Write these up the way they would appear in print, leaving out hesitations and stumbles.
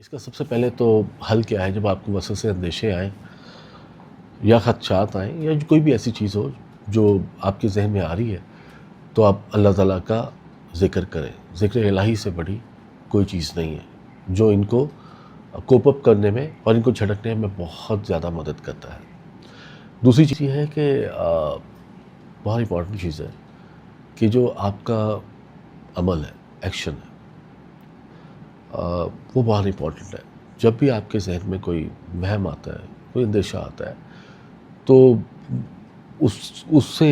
اس کا سب سے پہلے تو حل کیا ہے؟ جب آپ کو وسوسے اندیشے آئیں یا خدشات آئیں یا کوئی بھی ایسی چیز ہو جو آپ کے ذہن میں آ رہی ہے، تو آپ اللہ تعالیٰ کا ذکر کریں۔ ذکر الہی سے بڑی کوئی چیز نہیں ہے جو ان کو کوپ اپ کرنے میں اور ان کو جھٹکنے میں بہت زیادہ مدد کرتا ہے۔ دوسری چیز یہ ہے کہ بہت امپورٹنٹ چیز ہے کہ جو آپ کا عمل ہے، ایکشن ہے، وہ بہت امپورٹنٹ ہے۔ جب بھی آپ کے ذہن میں کوئی وہم آتا ہے، کوئی اندیشہ آتا ہے، تو اس سے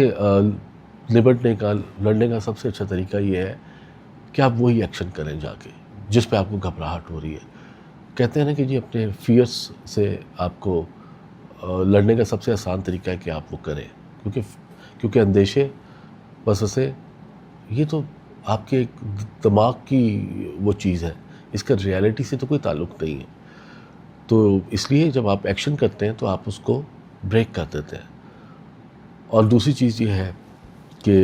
نمٹنے کا، لڑنے کا سب سے اچھا طریقہ یہ ہے کہ آپ وہی ایکشن کریں جا کے جس پہ آپ کو گھبراہٹ ہو رہی ہے۔ کہتے ہیں نا کہ جی اپنے فیئرس سے آپ کو لڑنے کا سب سے آسان طریقہ ہے کہ آپ وہ کریں، کیونکہ اندیشے، وسوسے، یہ تو آپ کے دماغ کی وہ چیز ہے، اس کا ریالٹی سے تو کوئی تعلق نہیں ہے۔ تو اس لیے جب آپ ایکشن کرتے ہیں تو آپ اس کو بریک کر دیتے ہیں۔ اور دوسری چیز یہ ہے کہ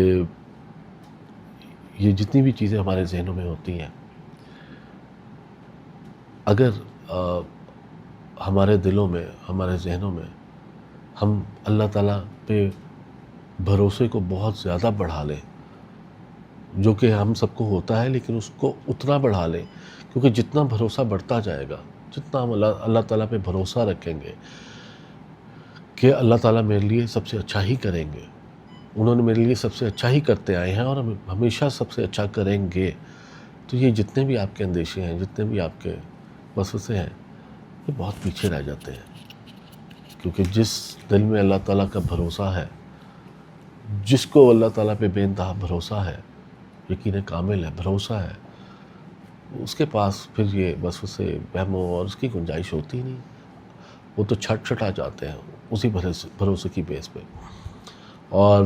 یہ جتنی بھی چیزیں ہمارے ذہنوں میں ہوتی ہیں، اگر ہمارے دلوں میں، ہمارے ذہنوں میں ہم اللہ تعالیٰ پہ بھروسے کو بہت زیادہ بڑھا لیں، جو کہ ہم سب کو ہوتا ہے، لیکن اس کو اتنا بڑھا لیں، کیونکہ جتنا بھروسہ بڑھتا جائے گا، جتنا ہم اللہ تعالیٰ پہ بھروسہ رکھیں گے کہ اللہ تعالیٰ میرے لیے سب سے اچھا ہی کریں گے، انہوں نے میرے لیے سب سے اچھا ہی کرتے آئے ہیں اور ہمیشہ سب سے اچھا کریں گے، تو یہ جتنے بھی آپ کے اندیشے ہیں، جتنے بھی آپ کے وسوسے ہیں، یہ بہت پیچھے رہ جاتے ہیں۔ کیونکہ جس دل میں اللہ تعالیٰ کا بھروسہ ہے، جس کو اللہ تعالیٰ پہ بے انتہا بھروسہ ہے، یقین کامل ہے، بھروسہ ہے، اس کے پاس پھر یہ وسوسے، وہموں اور اس کی گنجائش ہوتی نہیں، وہ تو چھٹ آ جاتے ہیں اسی بھروسے کی بیس پہ۔ اور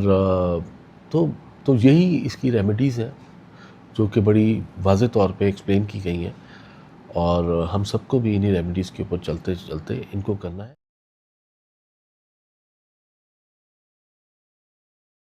تو یہی اس کی ریمیڈیز ہیں جو کہ بڑی واضح طور پہ ایکسپلین کی گئی ہیں، اور ہم سب کو بھی انہی ریمیڈیز کے اوپر چلتے چلتے ان کو کرنا ہے۔